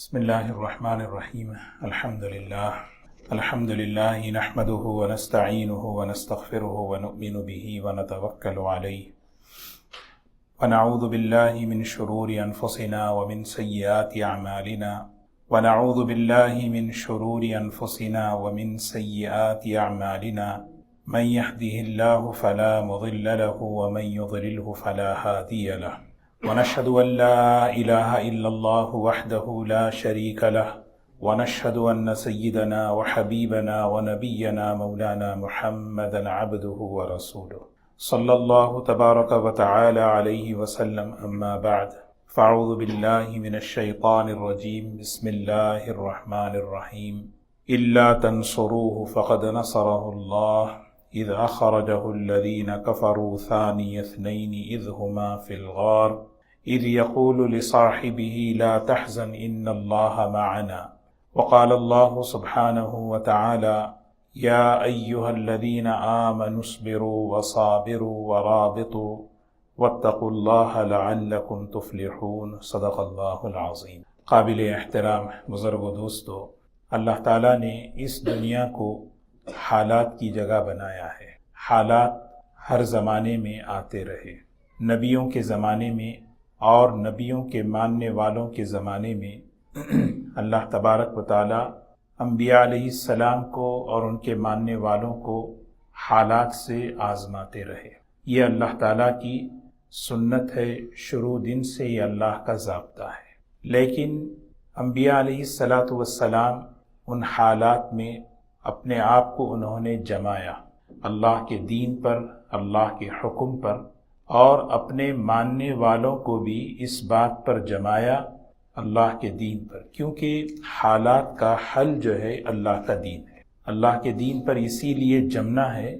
بسم الله الرحمن الرحيم الحمد لله نحمده ونستعينه ونستغفره ونؤمن به ونتوكل عليه ونعوذ بالله من شرور أنفسنا ومن سيئات أعمالنا من يهده الله فلا مضل له ومن يضلله فلا هادي له ونشهد أن لا إله إلا الله وحده لا شريك له ونشهد أن سيدنا وحبيبنا ونبينا مولانا محمدا عبده ورسوله صلى الله تبارك وتعالى عليه وسلم أما بعد فأعوذ بالله من الشيطان الرجيم بسم الله الرحمن الرحيم إلا تنصروه فقد نصره الله إذ أخرجه الذين كفروا ثاني اثنين إذ هما في الغار إذ يقول لصاحبه لا تحزن إن الله معنا وقال الله سبحانه وتعالى يا أيها الذين آمنوا اصبروا وصابروا ورابطوا واتقوا الله لعلكم تفلحون صدق اللہ العظیم۔ قابل احترام بزرگ و دوستو، اللہ تعالیٰ نے اس دنیا کو حالات کی جگہ بنایا ہے۔ حالات ہر زمانے میں آتے رہے، نبیوں کے زمانے میں اور نبیوں کے ماننے والوں کے زمانے میں اللہ تبارک و تعالیٰ انبیاء علیہ السلام کو اور ان کے ماننے والوں کو حالات سے آزماتے رہے۔ یہ اللہ تعالیٰ کی سنت ہے، شروع دن سے یہ اللہ کا ضابطہ ہے۔ لیکن انبیاء علیہ السلام ان حالات میں اپنے آپ کو انہوں نے جمایا، اللہ کے دین پر، اللہ کے حکم پر، اور اپنے ماننے والوں کو بھی اس بات پر جمایا، اللہ کے دین پر، کیونکہ حالات کا حل جو ہے اللہ کا دین ہے۔ اللہ کے دین پر اسی لیے جمنا ہے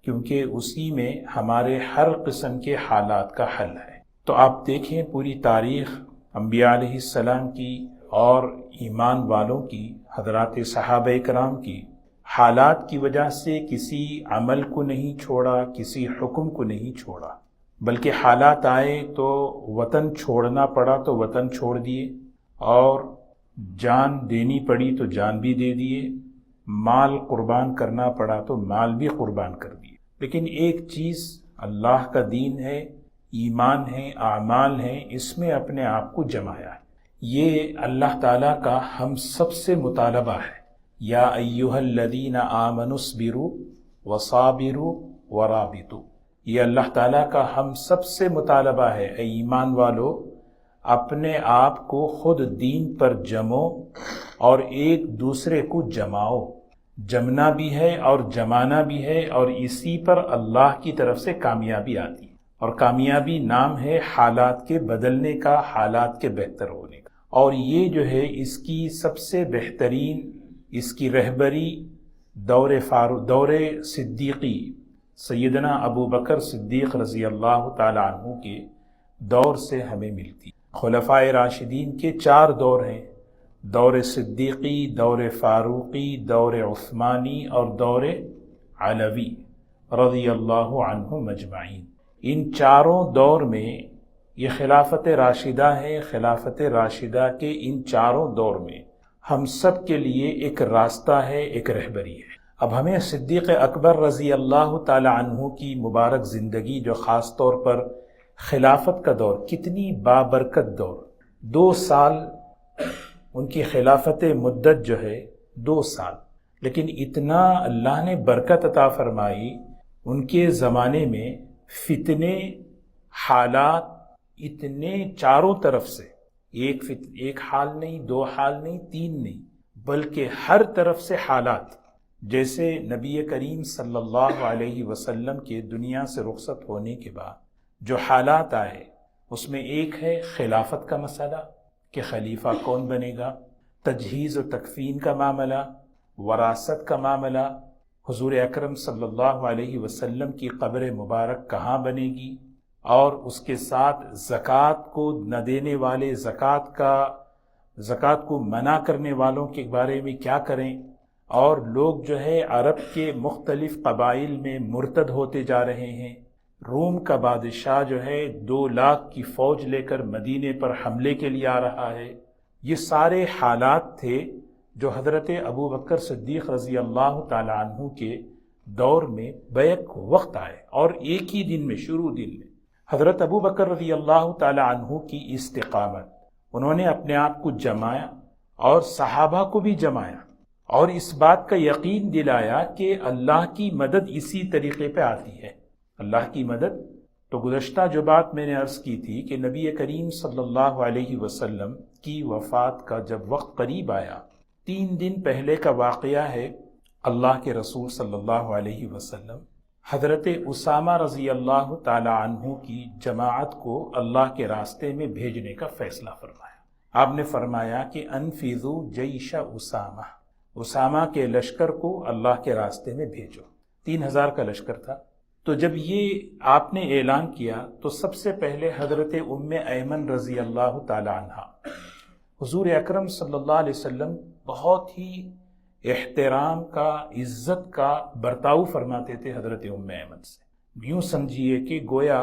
کیونکہ اسی میں ہمارے ہر قسم کے حالات کا حل ہے۔ تو آپ دیکھیں پوری تاریخ انبیاء علیہ السلام کی اور ایمان والوں کی، حضرات صحابہ کرام کی، حالات کی وجہ سے کسی عمل کو نہیں چھوڑا، کسی حکم کو نہیں چھوڑا، بلکہ حالات آئے تو وطن چھوڑنا پڑا تو وطن چھوڑ دیے، اور جان دینی پڑی تو جان بھی دے دیے، مال قربان کرنا پڑا تو مال بھی قربان کر دیے۔ لیکن ایک چیز اللہ کا دین ہے، ایمان ہے، اعمال ہیں، اس میں اپنے آپ کو جمایا ہے۔ یہ اللہ تعالیٰ کا ہم سب سے مطالبہ ہے، یا ایھا الذین آمنوا اصبروا وصابروا ورابطوا۔ یہ اللہ تعالیٰ کا ہم سب سے مطالبہ ہے، اے ایمان والو، اپنے آپ کو خود دین پر جمو اور ایک دوسرے کو جماؤ۔ جمنا بھی ہے اور جمانا بھی ہے، اور اسی پر اللہ کی طرف سے کامیابی آتی ہے، اور کامیابی نام ہے حالات کے بدلنے کا، حالات کے بہتر ہونے کا۔ اور یہ جو ہے اس کی سب سے بہترین، اس کی رہبری دور صدیقی، سیدنا ابو بکر صدیق رضی اللہ تعالی عنہ کے دور سے ہمیں ملتی۔ خلفائے راشدین کے 4 دور ہیں، دور صدیقی، دور فاروقی، دور عثمانی اور دور علوی رضی اللہ عنہم اجمعین۔ ان چاروں دور میں یہ خلافت راشدہ ہے۔ خلافت راشدہ کے ان چاروں دور میں ہم سب کے لیے ایک راستہ ہے، ایک رہبری ہے۔ اب ہمیں صدیق اکبر رضی اللہ تعالی عنہ کی مبارک زندگی، جو خاص طور پر خلافت کا دور، کتنی بابرکت دور، 2 سال ان کی خلافت مدت جو ہے 2 سال، لیکن اتنا اللہ نے برکت عطا فرمائی ان کے زمانے میں، فتنے، حالات اتنے چاروں طرف سے، ایک حال نہیں، 2 حال نہیں، 3 نہیں، بلکہ ہر طرف سے حالات۔ جیسے نبی کریم صلی اللہ علیہ وسلم کے دنیا سے رخصت ہونے کے بعد جو حالات آئے، اس میں ایک ہے خلافت کا مسئلہ کہ خلیفہ کون بنے گا، تجہیز و تکفین کا معاملہ، وراثت کا معاملہ، حضور اکرم صلی اللہ علیہ وسلم کی قبر مبارک کہاں بنے گی، اور اس کے ساتھ زکوٰۃ کو نہ دینے والے، زکوٰۃ کو منع کرنے والوں کے بارے میں کیا کریں، اور لوگ جو ہے عرب کے مختلف قبائل میں مرتد ہوتے جا رہے ہیں، روم کا بادشاہ جو ہے 2 لاکھ کی فوج لے کر مدینے پر حملے کے لیے آ رہا ہے، یہ سارے حالات تھے جو حضرت ابو بکر صدیق رضی اللہ تعالی عنہ کے دور میں بیک وقت آئے، اور ایک ہی دن میں، شروع دن میں حضرت ابو بکر رضی اللہ تعالی عنہ کی استقامت، انہوں نے اپنے آپ کو جمایا اور صحابہ کو بھی جمایا، اور اس بات کا یقین دلایا کہ اللہ کی مدد اسی طریقے پہ آتی ہے۔ اللہ کی مدد تو گزشتہ جو بات میں نے عرض کی تھی کہ نبی کریم صلی اللہ علیہ وسلم کی وفات کا جب وقت قریب آیا، 3 دن پہلے کا واقعہ ہے، اللہ کے رسول صلی اللہ علیہ وسلم حضرت اسامہ رضی اللہ تعالی عنہ کی جماعت کو اللہ کے راستے میں بھیجنے کا فیصلہ فرمایا۔ آپ نے فرمایا کہ انفذوا جیش اسامہ، اسامہ کے لشکر کو اللہ کے راستے میں بھیجو۔ 3000 کا لشکر تھا۔ تو جب یہ آپ نے اعلان کیا تو سب سے پہلے حضرت ام ایمن رضی اللہ تعالی عنہ، حضور اکرم صلی اللہ علیہ وسلم بہت ہی احترام کا، عزت کا برتاؤ فرماتے تھے حضرت ام ایمن سے، یوں سمجھیے کہ گویا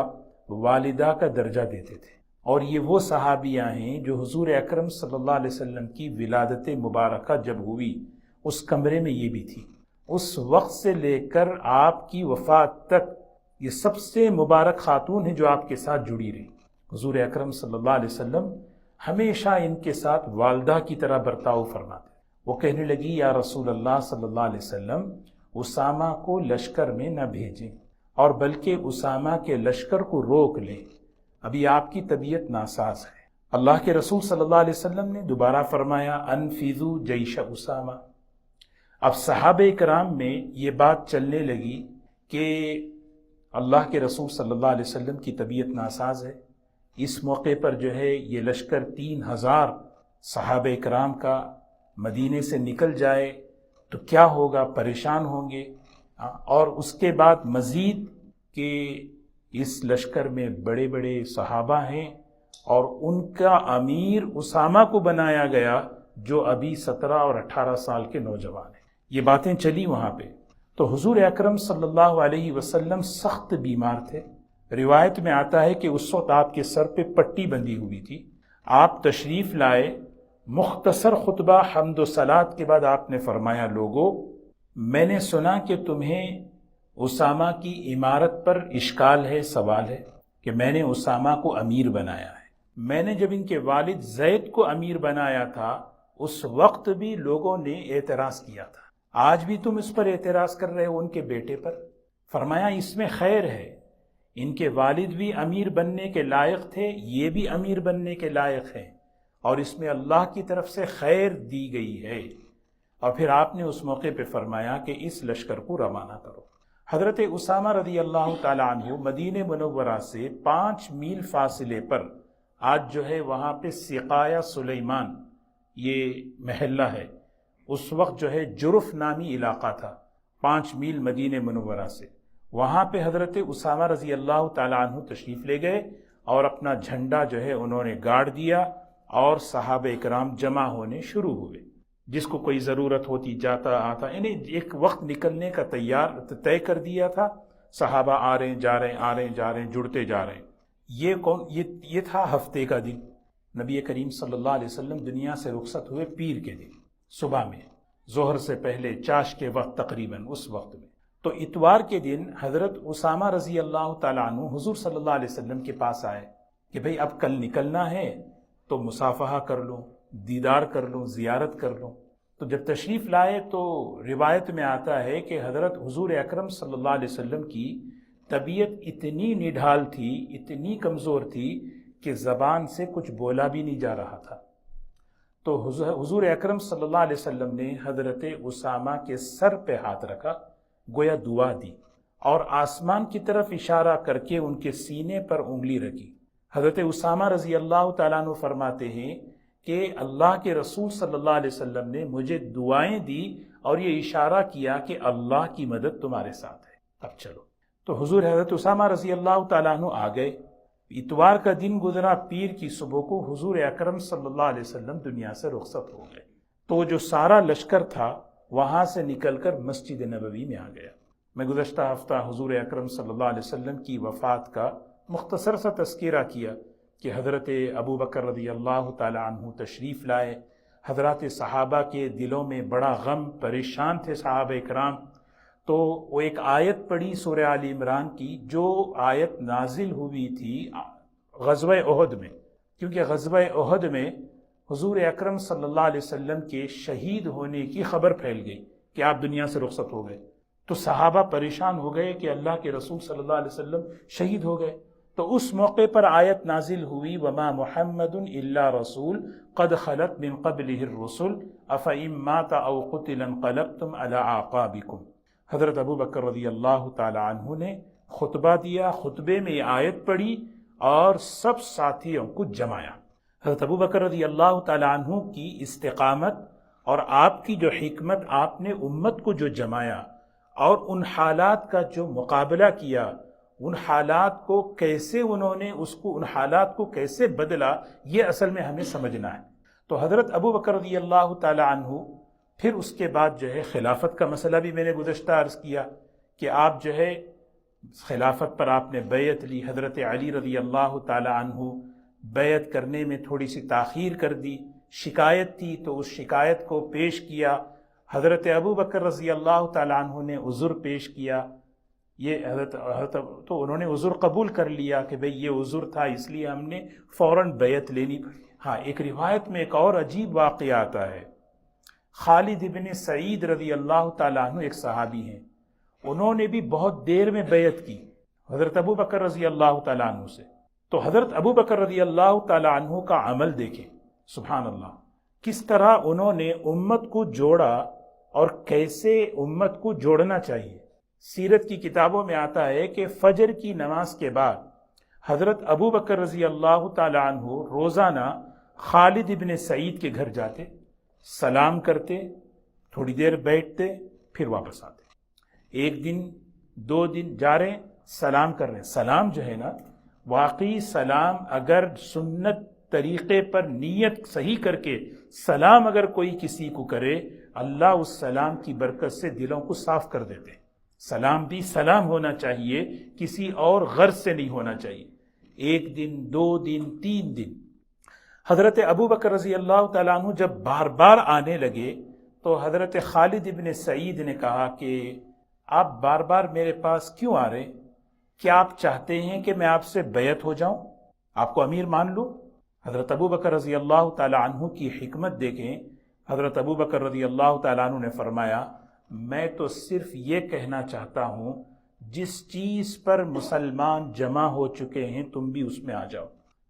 والدہ کا درجہ دیتے تھے۔ اور یہ وہ صحابیاں ہیں جو حضور اکرم صلی اللہ علیہ وسلم کی ولادت مبارکہ جب ہوئی اس کمرے میں یہ بھی تھی، اس وقت سے لے کر آپ کی وفات تک یہ سب سے مبارک خاتون ہیں جو آپ کے ساتھ جڑی رہی۔ حضور اکرم صلی اللہ علیہ وسلم ہمیشہ ان کے ساتھ والدہ کی طرح برتاؤ فرماتے۔ وہ کہنے لگی یا رسول اللہ صلی اللہ علیہ وسلم، اسامہ کو لشکر میں نہ بھیجیں، اور بلکہ اسامہ کے لشکر کو روک لیں، ابھی آپ کی طبیعت ناساز ہے۔ اللہ کے رسول صلی اللہ علیہ وسلم نے دوبارہ فرمایا انفذوا جیش اسامہ۔ اب صحابہ کرام میں یہ بات چلنے لگی کہ اللہ کے رسول صلی اللہ علیہ وسلم کی طبیعت ناساز ہے، اس موقع پر جو ہے یہ لشکر 3000 صحابہ کرام کا مدینے سے نکل جائے تو کیا ہوگا، پریشان ہوں گے۔ اور اس کے بعد مزید کہ اس لشکر میں بڑے بڑے صحابہ ہیں اور ان کا امیر اسامہ کو بنایا گیا جو ابھی 17 اور 18 سال کے نوجوان ہیں۔ یہ باتیں چلی وہاں پہ تو حضور اکرم صلی اللہ علیہ وسلم سخت بیمار تھے۔ روایت میں آتا ہے کہ اس وقت آپ کے سر پہ پٹی بندھی ہوئی تھی۔ آپ تشریف لائے، مختصر خطبہ حمد و صلات کے بعد آپ نے فرمایا لوگو، میں نے سنا کہ تمہیں اسامہ کی امارت پر اشکال ہے، سوال ہے کہ میں نے اسامہ کو امیر بنایا ہے۔ میں نے جب ان کے والد زید کو امیر بنایا تھا اس وقت بھی لوگوں نے اعتراض کیا تھا، آج بھی تم اس پر اعتراض کر رہے ہو ان کے بیٹے پر۔ فرمایا اس میں خیر ہے، ان کے والد بھی امیر بننے کے لائق تھے، یہ بھی امیر بننے کے لائق ہیں، اور اس میں اللہ کی طرف سے خیر دی گئی ہے۔ اور پھر آپ نے اس موقع پہ فرمایا کہ اس لشکر کو روانہ کرو۔ حضرت اسامہ رضی اللہ تعالی عنہ مدینہ منورہ سے 5 میل فاصلے پر، آج جو ہے وہاں پہ سقایا سلیمان یہ محلہ ہے، اس وقت جو ہے جرف نامی علاقہ تھا، 5 میل مدینہ منورہ سے، وہاں پہ حضرت اسامہ رضی اللہ تعالی عنہ تشریف لے گئے اور اپنا جھنڈا جو ہے انہوں نے گاڑ دیا، اور صحابہ کرام جمع ہونے شروع ہوئے، جس کو کوئی ضرورت ہوتی جاتا آتا، یعنی ایک وقت نکلنے کا طے کر دیا تھا، صحابہ آ رہے ہیں جا رہے ہیں، آ رہے ہیں جا رہے ہیں، جڑتے جا رہے ہیں۔ یہ تھا ہفتے کا دن۔ نبی کریم صلی اللہ علیہ وسلم دنیا سے رخصت ہوئے پیر کے دن صبح میں، ظہر سے پہلے چاش کے وقت تقریباً اس وقت میں۔ تو اتوار کے دن حضرت اسامہ رضی اللہ تعالیٰ عنہ حضور صلی اللہ علیہ وسلم کے پاس آئے کہ بھئی اب کل نکلنا ہے تو مصافحہ کر لوں، دیدار کر لوں، زیارت کر لوں۔ تو جب تشریف لائے تو روایت میں آتا ہے کہ حضرت حضور اکرم صلی اللہ علیہ وسلم کی طبیعت اتنی نڈھال تھی، اتنی کمزور تھی کہ زبان سے کچھ بولا بھی نہیں جا رہا تھا۔ تو حضور اکرم صلی اللہ علیہ وسلم نے حضرت اسامہ کے سر پہ ہاتھ رکھا، گویا دعا دی، اور آسمان کی طرف اشارہ کر کے ان کے سینے پر انگلی رکھی۔ حضرت اسامہ رضی اللہ تعالیٰ عنہ فرماتے ہیں کہ اللہ کے رسول صلی اللہ علیہ وسلم نے مجھے دعائیں دی اور یہ اشارہ کیا کہ اللہ کی مدد تمہارے ساتھ ہے، اب چلو۔ تو حضرت اسامہ رضی اللہ تعالیٰ عنہ آ گئے۔ اتوار کا دن گزرا، پیر کی صبح کو حضور اکرم صلی اللہ علیہ وسلم دنیا سے رخصت ہو گئے۔ تو جو سارا لشکر تھا وہاں سے نکل کر مسجد نبوی میں آ گیا۔ میں گزشتہ ہفتہ حضور اکرم صلی اللہ علیہ وسلم کی وفات کا مختصر سا تذکرہ کیا، کہ حضرت ابو بکر رضی اللہ تعالی عنہ تشریف لائے۔ حضرات صحابہ کے دلوں میں بڑا غم، پریشان تھے صحابہ اکرام، تو وہ ایک آیت پڑھی سورہ آل عمران کی، جو آیت نازل ہوئی تھی غزوہ احد میں، کیونکہ غزوہ احد میں حضور اکرم صلی اللہ علیہ وسلم کے شہید ہونے کی خبر پھیل گئی کہ آپ دنیا سے رخصت ہو گئے، تو صحابہ پریشان ہو گئے کہ اللہ کے رسول صلی اللہ علیہ وسلم شہید ہو گئے۔ تو اس موقع پر آیت نازل ہوئی وما محمد الا رسول قد خلت من قبلہ الرسل افئن مات او قتل انقلبتم علی اعقابکم۔ حضرت ابو بکر رضی اللہ تعالی عنہ نے خطبہ دیا، خطبے میں یہ آیت پڑھی اور سب ساتھیوں کو جمایا۔ حضرت ابو بکر رضی اللہ تعالی عنہ کی استقامت اور آپ کی جو حکمت، آپ نے امت کو جو جمایا اور ان حالات کا جو مقابلہ کیا، ان حالات کو کیسے انہوں نے ان حالات کو کیسے بدلا، یہ اصل میں ہمیں سمجھنا ہے۔ تو حضرت ابو بکر رضی اللہ تعالی عنہ، پھر اس کے بعد جو ہے خلافت کا مسئلہ بھی میں نے گزشتہ عرض کیا کہ آپ جو ہے خلافت پر آپ نے بیعت لی۔ حضرت علی رضی اللہ تعالی عنہ بیعت کرنے میں تھوڑی سی تاخیر کر دی، شکایت تھی تو اس شکایت کو پیش کیا۔ حضرت ابو بکر رضی اللہ تعالی عنہ نے عذر پیش کیا، یہ حضرت تو انہوں نے عذر قبول کر لیا کہ بھئی یہ عذر تھا، اس لیے ہم نے فوراً بیعت لینی پڑی۔ ہاں، ایک روایت میں ایک اور عجیب واقعہ آتا ہے۔ خالد ابن سعید رضی اللہ تعالیٰ عنہ ایک صحابی ہیں، انہوں نے بھی بہت دیر میں بیعت کی حضرت ابو بکر رضی اللہ تعالیٰ عنہ سے۔ تو حضرت ابو بکر رضی اللہ تعالیٰ عنہ کا عمل دیکھیں، سبحان اللہ، کس طرح انہوں نے امت کو جوڑا اور کیسے امت کو جوڑنا چاہیے۔ سیرت کی کتابوں میں آتا ہے کہ فجر کی نماز کے بعد حضرت ابو بکر رضی اللہ تعالی عنہ روزانہ خالد ابن سعید کے گھر جاتے، سلام کرتے، تھوڑی دیر بیٹھتے، پھر واپس آتے۔ ایک دن، دو دن جا رہے ہیں، سلام کر رہے ہیں۔ سلام جو ہے نا، واقعی سلام اگر سنت طریقے پر نیت صحیح کر کے سلام اگر کوئی کسی کو کرے، اللہ اس سلام کی برکت سے دلوں کو صاف کر دیتے ہیں۔ سلام بھی سلام ہونا چاہیے، کسی اور غرض سے نہیں ہونا چاہیے۔ ایک دن، دو دن، تین دن۔ حضرت ابو بکر رضی اللہ تعالیٰ عنہ جب بار بار آنے لگے تو حضرت خالد ابن سعید نے کہا کہ آپ بار بار میرے پاس کیوں آ رہے؟ کیا آپ چاہتے ہیں کہ میں آپ سے بیعت ہو جاؤں، آپ کو امیر مان لوں؟ حضرت ابو بکر رضی اللہ تعالیٰ عنہ کی حکمت دیکھیں۔ حضرت ابو بکر رضی اللہ تعالیٰ عنہ نے فرمایا، میں تو صرف یہ کہنا چاہتا ہوں جس چیز پر مسلمان جمع ہو چکے ہیں تم بھی اس میں آ جاؤ۔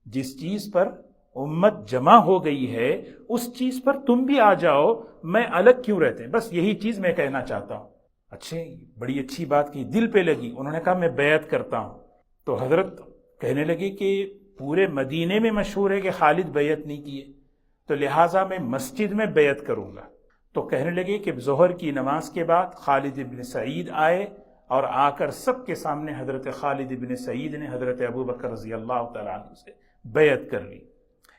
جس چیز پر امت جمع ہو گئی ہے اس چیز پر تم بھی آ جاؤ، میں الگ کیوں رہتے ہیں؟ بس یہی چیز میں کہنا چاہتا ہوں۔ اچھے، بڑی اچھی بات کی، دل پہ لگی۔ انہوں نے کہا میں بیعت کرتا ہوں۔ تو حضرت کہنے لگے کہ پورے مدینے میں مشہور ہے کہ خالد بیعت نہیں کیے، تو لہٰذا میں مسجد میں بیعت کروں گا۔ تو کہنے لگے کہ ظہر کی نماز کے بعد خالد ابن سعید آئے اور آ کر سب کے سامنے حضرت خالد ابن سعید نے حضرت ابو بکر رضی اللہ تعالیٰ عنہ سے بیعت کر لی۔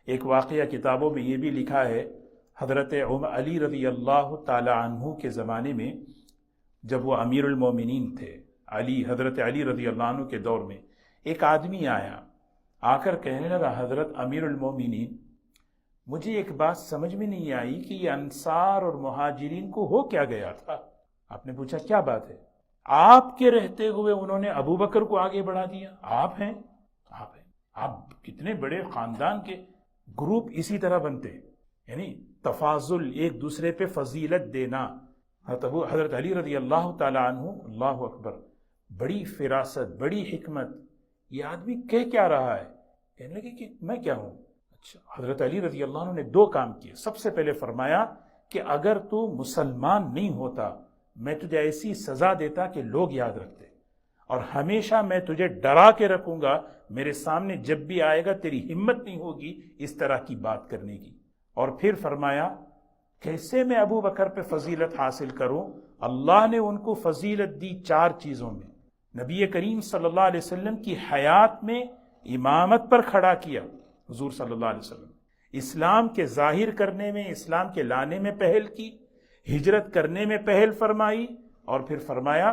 ایک واقعہ کتابوں میں یہ بھی لکھا ہے، حضرت علی رضی اللہ تعالیٰ عنہ کے زمانے میں جب وہ امیر المومنین تھے، حضرت علی رضی اللہ عنہ کے دور میں ایک آدمی آیا، آ کر کہنے لگا حضرت امیر المومنین، مجھے ایک بات سمجھ میں نہیں آئی کہ یہ انصار اور مہاجرین کو ہو کیا گیا تھا۔ آپ نے پوچھا کیا بات ہے؟ آپ کے رہتے ہوئے انہوں نے ابو بکر کو آگے بڑھا دیا۔ آپ ہیں آپ کتنے بڑے خاندان کے گروپ اسی طرح بنتے ہیں، یعنی تفاضل، ایک دوسرے پہ فضیلت دینا۔ حضرت علی رضی اللہ تعالی عنہ، اللہ اکبر، بڑی فراست، بڑی حکمت، یہ آدمی کہہ کیا رہا ہے؟ کہنے لگے کہ میں کیا ہوں؟ اچھا، حضرت علی رضی اللہ عنہ نے دو کام کیے۔ سب سے پہلے فرمایا کہ اگر تو مسلمان نہیں ہوتا میں تجھے ایسی سزا دیتا کہ لوگ یاد رکھتے، اور ہمیشہ میں تجھے ڈرا کے رکھوں گا، میرے سامنے جب بھی آئے گا تیری ہمت نہیں ہوگی اس طرح کی بات کرنے کی۔ اور پھر فرمایا کیسے میں ابو بکر پہ فضیلت حاصل کروں؟ اللہ نے ان کو فضیلت دی چار چیزوں میں۔ نبی کریم صلی اللہ علیہ وسلم کی حیات میں امامت پر کھڑا کیا حضور صلی اللہ علیہ وسلم، اسلام کے ظاہر کرنے میں، اسلام کے لانے میں پہل کی، ہجرت کرنے میں پہل فرمائی، اور پھر فرمایا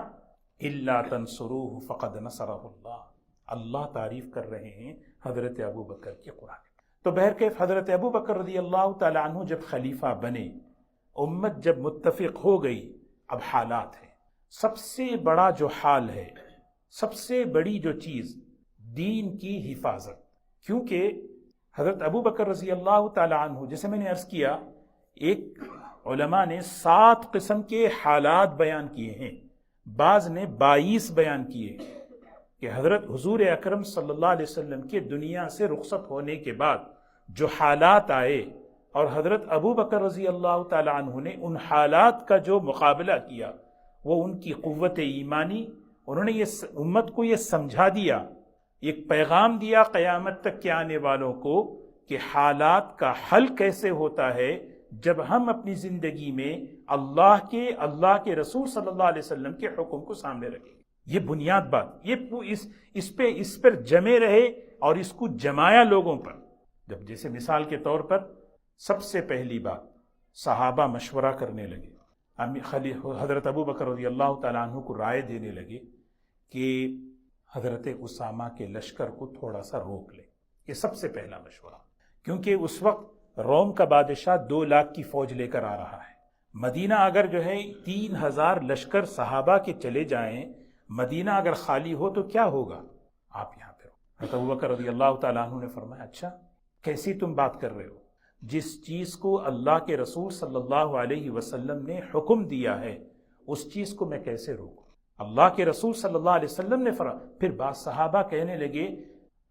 اِلَّا تَنْصُرُوهُ فَقَدْ نَصَرَهُ اللَّهُ۔ اللہ تعریف کر رہے ہیں حضرت ابو بکر کی قرآن. تو بہرکیف حضرت ابو بکر رضی اللہ تعالی عنہ جب خلیفہ بنے، امت جب متفق ہو گئی، اب حالات ہیں. سب سے بڑا جو حال ہے، سب سے بڑی جو چیز، دین کی حفاظت. کیونکہ حضرت ابو بکر رضی اللہ تعالی عنہ، جیسے میں نے عرض کیا، ایک علماء نے 7 قسم کے حالات بیان کیے ہیں، بعض نے 22 بیان کیے کہ حضرت حضور اکرم صلی اللہ علیہ وسلم کے دنیا سے رخصت ہونے کے بعد جو حالات آئے، اور حضرت ابو بکر رضی اللہ تعالی عنہ نے ان حالات کا جو مقابلہ کیا، وہ ان کی قوت ایمانی. انہوں نے یہ امت کو یہ سمجھا دیا، ایک پیغام دیا قیامت تک کے آنے والوں کو کہ حالات کا حل کیسے ہوتا ہے جب ہم اپنی زندگی میں اللہ کے رسول صلی اللہ علیہ وسلم کے حکم کو سامنے رکھیں. یہ بنیاد بات، یہ اس پر جمے رہے اور اس کو جمایا لوگوں پر. جب جیسے مثال کے طور پر سب سے پہلی بات، صحابہ مشورہ کرنے لگے، حضرت ابو بکر رضی اللہ تعالیٰ عنہ کو رائے دینے لگے کہ حضرت اسامہ کے لشکر کو تھوڑا سا روک لیں. یہ سب سے پہلا مشورہ، کیونکہ اس وقت روم کا بادشاہ 2 لاکھ کی فوج لے کر آ رہا ہے. مدینہ اگر جو ہے 3000 لشکر صحابہ کے چلے جائیں، مدینہ اگر خالی ہو تو کیا ہوگا؟ آپ یہاں پہ حضرت ابو بکر رضی اللہ تعالیٰ عنہ نے فرمایا، اچھا کیسی تم بات کر رہے ہو؟ جس چیز کو اللہ کے رسول صلی اللہ علیہ وسلم نے حکم دیا ہے، اس چیز کو میں کیسے روکوں؟ اللہ کے رسول صلی اللہ علیہ وسلم نے فرمایا. پھر بعض صحابہ کہنے لگے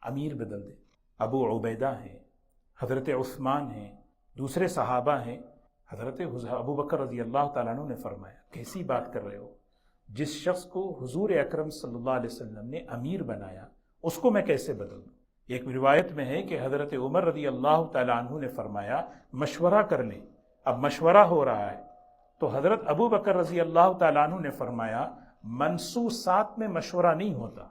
امیر بدل دے. ابو عبیدہ ہیں، حضرت عثمان ہیں، دوسرے صحابہ ہیں. حضرت ابو بکر رضی اللہ تعالیٰ عنہ نے فرمایا، کیسی بات کر رہے ہو؟ جس شخص کو حضور اکرم صلی اللہ علیہ وسلم نے امیر بنایا، اس کو میں کیسے بدل دوں؟ ایک روایت میں ہے کہ حضرت عمر رضی اللہ تعالیٰ عنہ نے فرمایا، مشورہ کر لیں. اب مشورہ ہو رہا ہے تو حضرت ابو بکر رضی اللہ تعالیٰ عنہ نے فرمایا، منصوصات میں مشورہ نہیں ہوتا.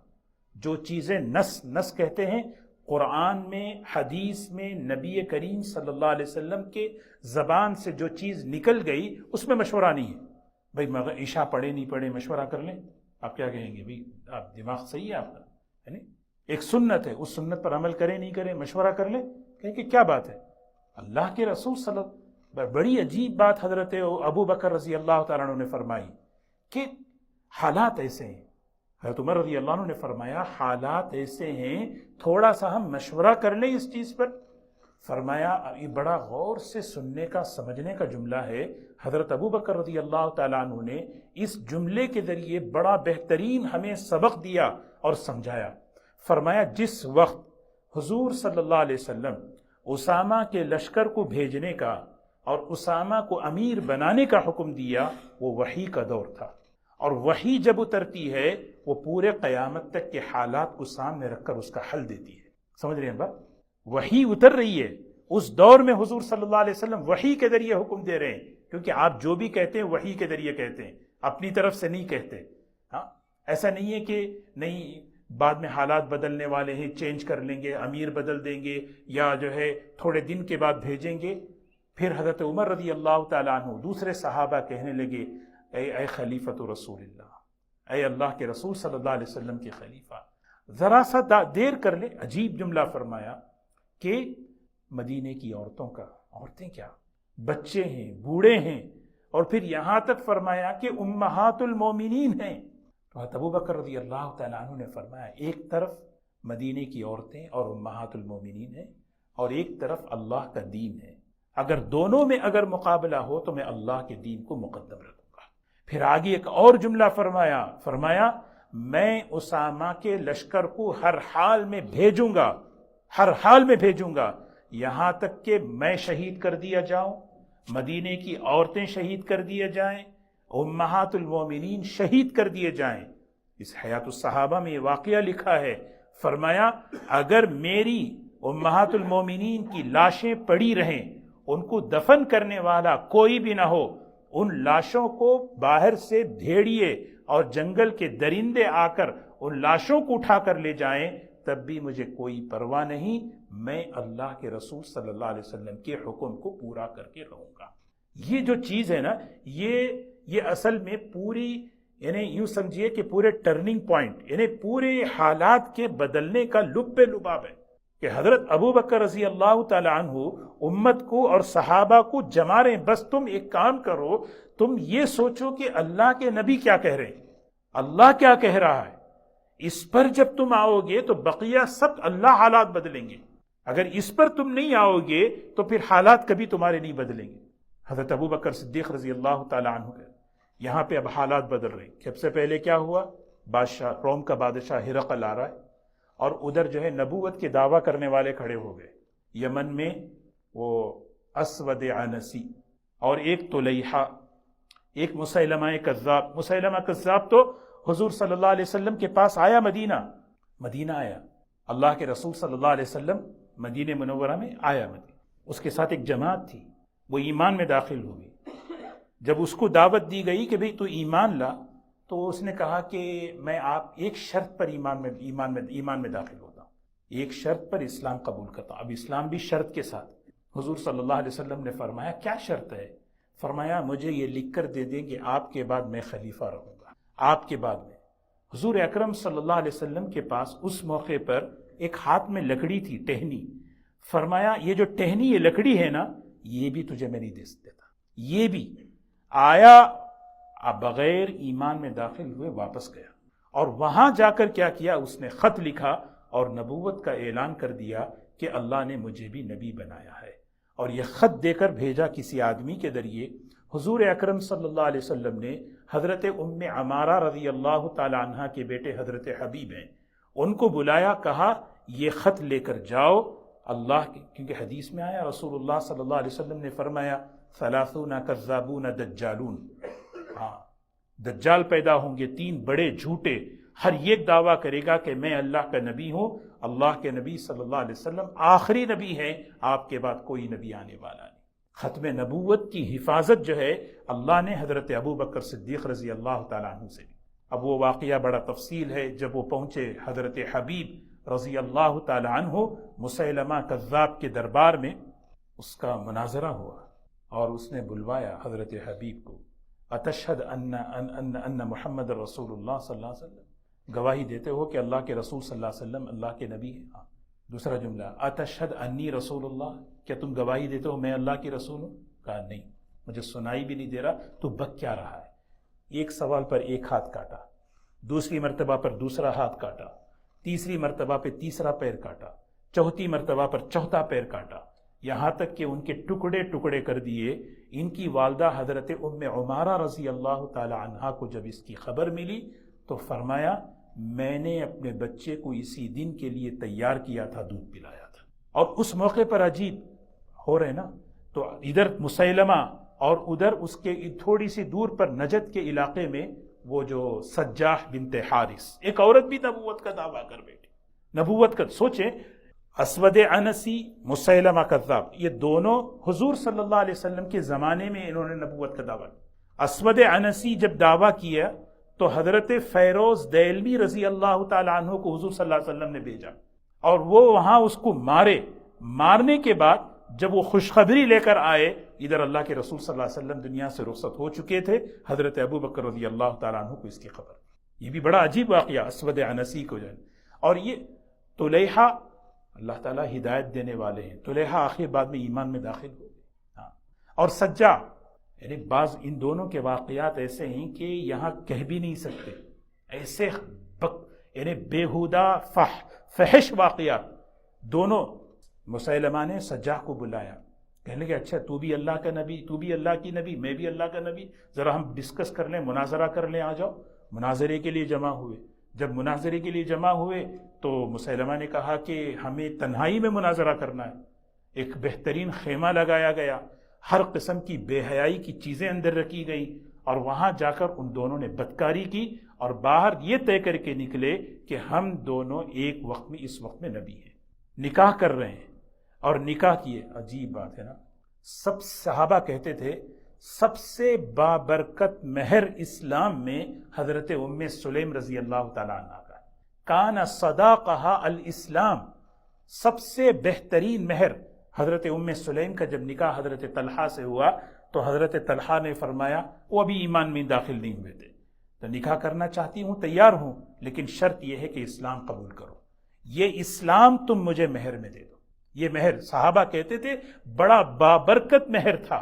جو چیزیں نص کہتے ہیں، قرآن میں، حدیث میں، نبی کریم صلی اللہ علیہ وسلم کے زبان سے جو چیز نکل گئی، اس میں مشورہ نہیں ہے. بھائی عشاء پڑھے نہیں پڑھے مشورہ کر لیں، آپ کیا کہیں گے؟ بھائی آپ دماغ صحیح ہے آپ کا، یعنی ایک سنت ہے، اس سنت پر عمل کریں نہیں کریں مشورہ کر لیں. کہیں کہ کیا بات ہے؟ اللہ کے رسول صلی اللہ علیہ وسلم، بڑی عجیب بات حضرت ابو بکر رضی اللہ تعالیٰ عنہ نے فرمائی کہ حالات ایسے ہیں. حضرت عمر رضی اللہ عنہ نے فرمایا، حالات ایسے ہیں، تھوڑا سا ہم مشورہ کر لیں اس چیز پر. فرمایا یہ بڑا غور سے سننے کا، سمجھنے کا جملہ ہے. حضرت ابو بکر رضی اللہ تعالیٰ عنہ نے اس جملے کے ذریعے بڑا بہترین ہمیں سبق دیا اور سمجھایا. فرمایا جس وقت حضور صلی اللہ علیہ وسلم اسامہ کے لشکر کو بھیجنے کا اور اسامہ کو امیر بنانے کا حکم دیا، وہ وحی کا دور تھا. اور وحی جب اترتی ہے، وہ پورے قیامت تک کے حالات کو سامنے رکھ کر اس کا حل دیتی ہے. سمجھ رہے ہیں بات؟ وحی اتر رہی ہے اس دور میں، حضور صلی اللہ علیہ وسلم وحی کے ذریعے حکم دے رہے ہیں. کیونکہ آپ جو بھی کہتے ہیں وحی کے ذریعے کہتے ہیں، اپنی طرف سے نہیں کہتے. ہاں، ایسا نہیں ہے کہ نہیں بعد میں حالات بدلنے والے ہیں، چینج کر لیں گے، امیر بدل دیں گے، یا جو ہے تھوڑے دن کے بعد بھیجیں گے. پھر حضرت عمر رضی اللہ تعالیٰ عنہ، دوسرے صحابہ کہنے لگے، اے خلیفۃ رسول اللہ، اے اللہ کے رسول صلی اللہ علیہ وسلم کے خلیفہ، ذرا سا دیر کر لے. عجیب جملہ فرمایا کہ مدینے کی عورتیں کیا، بچے ہیں، بوڑھے ہیں، اور پھر یہاں تک فرمایا کہ امہات المومنین ہیں. تو ابو بکر رضی اللہ تعالیٰ عنہ نے فرمایا، ایک طرف مدینے کی عورتیں اور امہات المومنین ہیں، اور ایک طرف اللہ کا دین ہے. اگر دونوں میں اگر مقابلہ ہو تو میں اللہ کے دین کو مقدم رکھوں گا. پھر آگے ایک اور جملہ فرمایا میں اسامہ کے لشکر کو ہر حال میں بھیجوں گا، یہاں تک کہ میں شہید کر دیا جاؤں، مدینے کی عورتیں شہید کر دیے جائیں، امہات المومنین شہید کر دیے جائیں. اس حیات الصحابہ میں یہ واقعہ لکھا ہے. فرمایا اگر میری امہات المومنین کی لاشیں پڑی رہیں، ان کو دفن کرنے والا کوئی بھی نہ ہو، ان لاشوں کو باہر سے بھیڑیے اور جنگل کے درندے آ کر ان لاشوں کو اٹھا کر لے جائیں، تب بھی مجھے کوئی پرواہ نہیں، میں اللہ کے رسول صلی اللہ علیہ وسلم کے حکم کو پورا کر کے رہوں گا. یہ جو چیز ہے نا، یہ اصل میں پوری، یعنی یوں سمجھیے کہ پورے ٹرننگ پوائنٹ، یعنی پورے حالات کے بدلنے کا لب لباب ہے. کہ حضرت ابو بکر رضی اللہ تعالی عنہ امت کو اور صحابہ کو جما رہے ہیں، بس تم ایک کام کرو، تم یہ سوچو کہ اللہ کے نبی کیا کہہ رہے ہیں، اللہ کیا کہہ رہا ہے، اس پر جب تم آؤ گے تو بقیہ سب اللہ حالات بدلیں گے، اگر اس پر تم نہیں آؤ گے تو پھر حالات کبھی تمہارے نہیں بدلیں گے۔ حضرت ابو بکر صدیق رضی اللہ تعالی عنہ یہاں پہ اب حالات بدل رہے ہیں۔ سب سے پہلے کیا ہوا، بادشاہ روم کا بادشاہ ہرقل آ رہا ہے، اور ادھر جو ہے نبوت کے دعویٰ کرنے والے کھڑے ہو گئے، یمن میں وہ اسود عنسی اور ایک طلیحہ، ایک مسیلمہ کذاب۔ مسیلمہ کذاب تو حضور صلی اللہ علیہ وسلم کے پاس آیا، مدینہ آیا، اللہ کے رسول صلی اللہ علیہ وسلم مدینہ منورہ میں آیا، اس کے ساتھ ایک جماعت تھی، وہ ایمان میں داخل ہوئی۔ جب اس کو دعوت دی گئی کہ بھئی تو ایمان لا، تو اس نے کہا کہ میں آپ ایک شرط پر ایمان میں داخل ہوتا ہوں، ایک شرط پر اسلام قبول کرتا ہوں۔ اب اسلام بھی شرط کے ساتھ۔ حضور صلی اللہ علیہ وسلم نے فرمایا کیا شرط ہے؟ فرمایا مجھے یہ لکھ کر دے دیں کہ آپ کے بعد میں خلیفہ رہوں گا، آپ کے بعد میں۔ حضور اکرم صلی اللہ علیہ وسلم کے پاس اس موقع پر ایک ہاتھ میں لکڑی تھی، ٹہنی۔ فرمایا یہ جو ٹہنی، یہ لکڑی ہے نا، یہ بھی تجھے میں نہیں دے دیتا، یہ بھی۔ آیا، اب بغیر ایمان میں داخل ہوئے واپس گیا، اور وہاں جا کر کیا کیا، اس نے خط لکھا اور نبوت کا اعلان کر دیا کہ اللہ نے مجھے بھی نبی بنایا ہے، اور یہ خط دے کر بھیجا کسی آدمی کے ذریعے۔ حضور اکرم صلی اللہ علیہ وسلم نے حضرت ام عمارہ رضی اللہ تعالی عنہ کے بیٹے حضرت حبیب ہیں، ان کو بلایا، کہا یہ خط لے کر جاؤ اللہ کی، کیونکہ حدیث میں آیا رسول اللہ صلی اللہ علیہ وسلم نے فرمایا 30 کذابون دجالون، ہاں دجال پیدا ہوں گے، 3 بڑے جھوٹے، ہر ایک دعویٰ کرے گا کہ میں اللہ کا نبی ہوں۔ اللہ کے نبی صلی اللہ علیہ وسلم آخری نبی ہیں، آپ کے بعد کوئی نبی آنے والا نہیں۔ ختم نبوت کی حفاظت جو ہے اللہ نے حضرت ابو بکر صدیق رضی اللہ تعالیٰ عنہ سے۔ اب وہ واقعہ بڑا تفصیل ہے، جب وہ پہنچے حضرت حبیب رضی اللہ تعالیٰ عنہ مسیلمہ کذاب کے دربار میں، اس کا مناظرہ ہوا، اور اس نے بلوایا حضرت حبیب کو، اتشہد ان محمد رسول اللہ صلی اللہ علیہ وسلم، گواہی دیتے ہو کہ اللہ کے رسول صلی اللہ علیہ وسلم اللہ کے نبی ہیں؟ ہاں۔ دوسرا جملہ اتشہد انی رسول اللہ، کیا تم گواہی دیتے ہو میں اللہ کی رسول ہوں؟ کہا نہیں، مجھے سنائی بھی نہیں دے رہا، تو بک کیا رہا ہے؟ ایک سوال پر ایک ہاتھ کاٹا، دوسری مرتبہ پر دوسرا ہاتھ کاٹا، تیسری مرتبہ پہ تیسرا پیر کاٹا، چوتھی مرتبہ پر چوتھا پیر کاٹا، یہاں تک کہ ان کے ٹکڑے ٹکڑے کر دیے۔ ان کی والدہ حضرت ام عمارہ رضی اللہ تعالی عنہا کو جب اس کی خبر ملی تو فرمایا میں نے اپنے بچے کو اسی دن کے لیے تیار کیا تھا، دودھ پلایا تھا۔ اور اس موقع پر عجیب ہو رہے نا، تو ادھر مسیلمہ اور ادھر اس کے تھوڑی سی دور پر نجد کے علاقے میں وہ جو سجاح بنت حارث، ایک عورت بھی نبوت کا دعویٰ کر بیٹھی۔ نبوت کا سوچیں، اسود عنسی، مسیلمہ کذاب، یہ دونوں حضور صلی اللہ علیہ وسلم کے زمانے میں انہوں نے نبوت کا دعویٰ کیا۔ اسود عنسی جب دعویٰ کیا تو حضرت فیروز دیلمی رضی اللہ تعالیٰ عنہ کو حضور صلی اللہ علیہ وسلم نے بھیجا، اور وہ وہاں اس کو مارنے کے بعد جب وہ خوشخبری لے کر آئے، ادھر اللہ کے رسول صلی اللہ علیہ وسلم دنیا سے رخصت ہو چکے تھے، حضرت ابو بکر رضی اللہ تعالیٰ عنہ کو اس کی خبر۔ یہ بھی بڑا عجیب واقعہ اسود عنسی کو جو ہے۔ اور یہ طلیحہ، اللہ تعالیٰ ہدایت دینے والے ہیں، طلیحہ آخر بعد میں ایمان میں داخل ہو گئے، ہاں۔ اور سجاح، یعنی بعض ان دونوں کے واقعات ایسے ہیں کہ یہاں کہہ بھی نہیں سکتے، ایسے یعنی بیہودہ فحش واقعات۔ دونوں، مسیلمہ نے سجاح کو بلایا، کہنے لگے اچھا تو بھی اللہ کا نبی، تو بھی اللہ کی نبی، میں بھی اللہ کا نبی، ذرا ہم ڈسکس کر لیں، مناظرہ کر لیں، آ جاؤ۔ مناظرے کے لیے جمع ہوئے۔ جب مناظرے کے لیے جمع ہوئے تو مسیلمہ نے کہا کہ ہمیں تنہائی میں مناظرہ کرنا ہے۔ ایک بہترین خیمہ لگایا گیا، ہر قسم کی بے حیائی کی چیزیں اندر رکھی گئیں، اور وہاں جا کر ان دونوں نے بدکاری کی، اور باہر یہ طے کر کے نکلے کہ ہم دونوں ایک وقت میں، اس وقت میں نبی ہیں، نکاح کر رہے ہیں، اور نکاح کیے۔ عجیب بات ہے نا، سب صحابہ کہتے تھے سب سے بابرکت مہر اسلام میں حضرت ام سلیم رضی اللہ تعالیٰ عنہ کا، کان صداقہا الاسلام، سب سے بہترین مہر حضرت ام سلیم کا جب نکاح حضرت طلحہ سے ہوا تو حضرت طلحہ نے فرمایا، وہ ابھی ایمان میں داخل نہیں ہوئے تھے، تو نکاح کرنا چاہتی ہوں، تیار ہوں، لیکن شرط یہ ہے کہ اسلام قبول کرو۔ یہ اسلام تم مجھے مہر میں دے دو. یہ مہر صحابہ کہتے تھے بڑا بابرکت مہر تھا،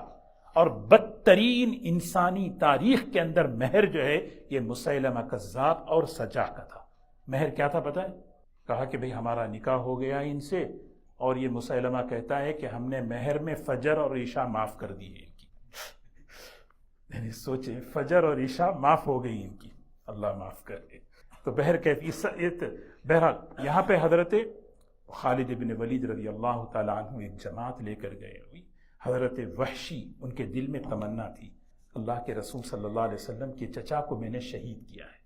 اور بدترین انسانی تاریخ کے اندر مہر جو ہے یہ مسیلمہ کذاب اور سجاح کا تھا. مہر کیا تھا پتہ ہے؟ کہا کہ بھئی ہمارا نکاح ہو گیا ان سے، اور یہ مسیلمہ کہتا ہے کہ ہم نے مہر میں فجر اور عشاء معاف کر دی ہے ان کی. یعنی سوچیں، فجر اور عشاء معاف ہو گئی ان کی، اللہ معاف کر دے. تو بہرحال یہاں پہ حضرت خالد بن ولید رضی اللہ تعالیٰ عنہ ایک جماعت لے کر گئے ہوئی. حضرت وحشی، ان کے دل میں تمنا تھی اللہ کے رسول صلی اللہ علیہ وسلم کے چچا کو میں نے شہید کیا ہے،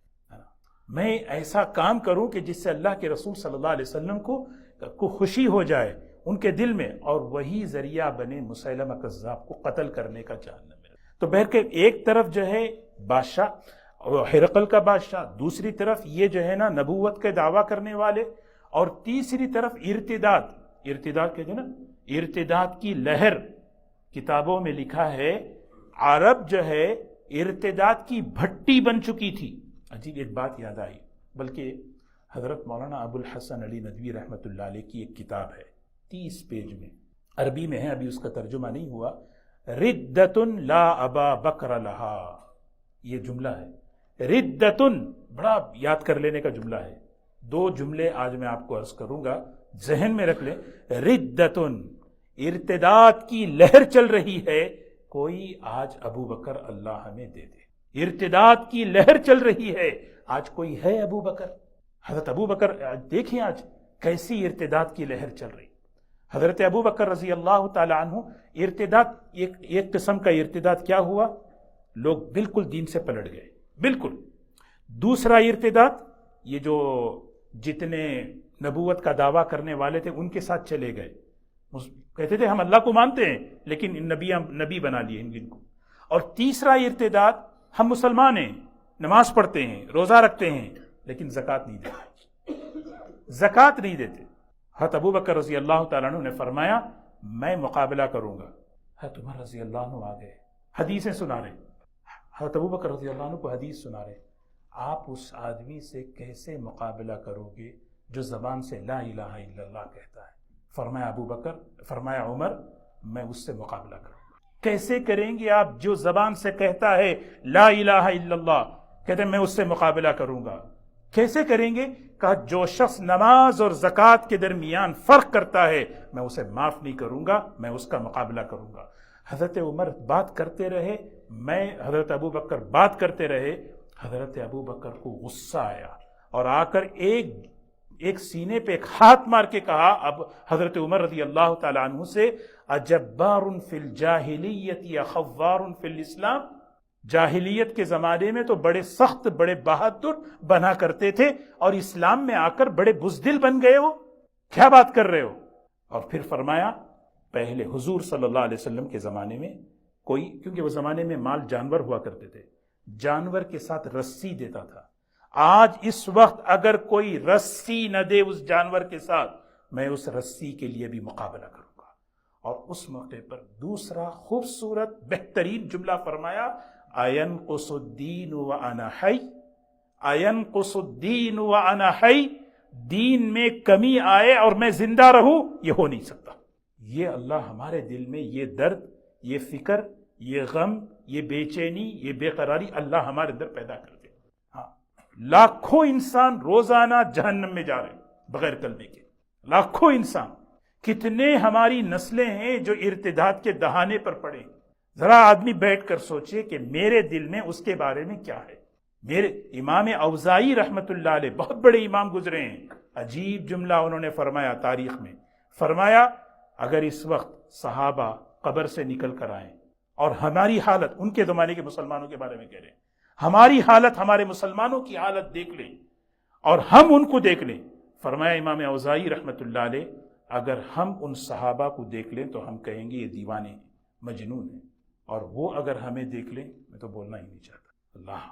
میں ایسا کام کروں کہ جس سے اللہ کے رسول صلی اللہ علیہ وسلم کو خوشی ہو جائے ان کے دل میں، اور وہی ذریعہ بنے مسیلمہ کذاب کو قتل کرنے کا جاننا میرا. تو بہرکیف ایک طرف جو ہے بادشاہ ہرقل کا بادشاہ، دوسری طرف یہ جو ہے نا نبوت کے دعویٰ کرنے والے، اور تیسری طرف ارتداد کہتے ہیں نا، ارتداد کی لہر. کتابوں میں لکھا ہے عرب جو ہے ارتداد کی بھٹی بن چکی تھی. عجیب ایک بات یاد آئی، بلکہ حضرت مولانا ابو الحسن علی ندوی رحمۃ اللہ علیہ کی ایک کتاب ہے 30 پیج میں، عربی میں ہے، ابھی اس کا ترجمہ نہیں ہوا. ردۃ لا ابا بکر لہا، یہ جملہ ہے. ردۃ بڑا یاد کر لینے کا جملہ ہے. 2 جملے آج میں آپ کو عرض کروں گا، ذہن میں رکھ لیں. ردۃ، ارتداد کی لہر چل رہی ہے، کوئی آج ابو بکر اللہ ہمیں دے دے. ارتداد کی لہر چل رہی ہے، آج کوئی ہے ابو بکر؟ حضرت ابو بکر دیکھیں آج کیسی ارتداد کی لہر چل رہی. حضرت ابو بکر رضی اللہ تعالی عنہ، ارتداد ایک قسم کا ارتداد کیا ہوا، لوگ بالکل دین سے پلٹ گئے بالکل. دوسرا ارتداد، یہ جو جتنے نبوت کا دعویٰ کرنے والے تھے ان کے ساتھ چلے گئے، کہتے تھے ہم اللہ کو مانتے ہیں لیکن نبی بنا لیے ان کو. اور تیسرا ارتداد، ہم مسلمان ہیں، نماز پڑھتے ہیں، روزہ رکھتے ہیں، لیکن زکوٰۃ نہیں دیتے، زکوٰۃ نہیں دیتے. حضرت ابو بکر رضی اللہ تعالیٰ عنہ نے فرمایا میں مقابلہ کروں گا. حضرت عمر رضی اللہ عنہ آ گئے، حدیثیں سنا رہے. حضرت ابو بکر رضی اللہ عنہ کو حدیث سنا رہے. آپ اس آدمی سے کیسے مقابلہ کرو گے جو زبان سے لا الہ الا اللہ کہتا ہے؟ فرمایا عمر میں اس سے مقابلہ کروں گا. کیسے کریں گے آپ جو زبان سے کہتا ہے لا الہ الا اللہ، کہتے ہیں میں اس سے مقابلہ کروں گا. کیسے کریں گے؟ کہا جو شخص نماز اور زکوٰۃ کے درمیان فرق کرتا ہے میں اسے معاف نہیں کروں گا، میں اس کا مقابلہ کروں گا. حضرت عمر بات کرتے رہے، حضرت ابو بکر بات کرتے رہے. حضرت ابو بکر کو غصہ آیا اور آ کر ایک سینے پہ ایک ہاتھ مار کے کہا اب حضرت عمر رضی اللہ تعالی عنہ سے، اجبار فی الجاہلیت یا خوار فی الاسلام. جاہلیت کے زمانے میں تو بڑے سخت، بڑے بہادر بنا کرتے تھے، اور اسلام میں آ کر بڑے بزدل بن گئے ہو، کیا بات کر رہے ہو؟ اور پھر فرمایا پہلے حضور صلی اللہ علیہ وسلم کے زمانے میں کوئی، کیونکہ وہ زمانے میں مال جانور ہوا کرتے تھے، جانور کے ساتھ رسی دیتا تھا. آج اس وقت اگر کوئی رسی نہ دے اس جانور کے ساتھ، میں اس رسی کے لیے بھی مقابلہ کروں گا. اور اس موقع پر دوسرا خوبصورت بہترین جملہ فرمایا، اَيَنْقُصُ الدِّينُ وَأَنَا حَيٌّ، اَيَنْقُصُ الدِّينُ وَأَنَا حَيٌّ، دین میں کمی آئے اور میں زندہ رہوں، یہ ہو نہیں سکتا. یہ اللہ ہمارے دل میں یہ درد، یہ فکر، یہ غم، یہ بے چینی، یہ بے قراری اللہ ہمارے اندر پیدا کر دے. ہاں، لاکھوں انسان روزانہ جہنم میں جا رہے ہیں بغیر کلمے کے، لاکھوں انسان. کتنے ہماری نسلیں ہیں جو ارتداد کے دہانے پر پڑے. ذرا آدمی بیٹھ کر سوچے کہ میرے دل میں اس کے بارے میں کیا ہے. میرے امام اوزاعی رحمت اللہ علیہ بہت بڑے امام گزرے ہیں، عجیب جملہ انہوں نے فرمایا تاریخ میں. فرمایا اگر اس وقت صحابہ قبر سے نکل کر آئیں اور ہماری حالت، ان کے زمانے کے مسلمانوں کے بارے میں کہہ رہے ہیں، ہماری حالت، ہمارے مسلمانوں کی حالت دیکھ لیں اور ہم ان کو دیکھ لیں. فرمایا امام اوزاعی رحمت اللہ علیہ اگر ہم ان صحابہ کو دیکھ لیں تو ہم کہیں گے یہ دیوانے ہیں، مجنون ہیں، اور وہ اگر ہمیں دیکھ لیں، میں تو بولنا ہی نہیں چاہتا. اللہ.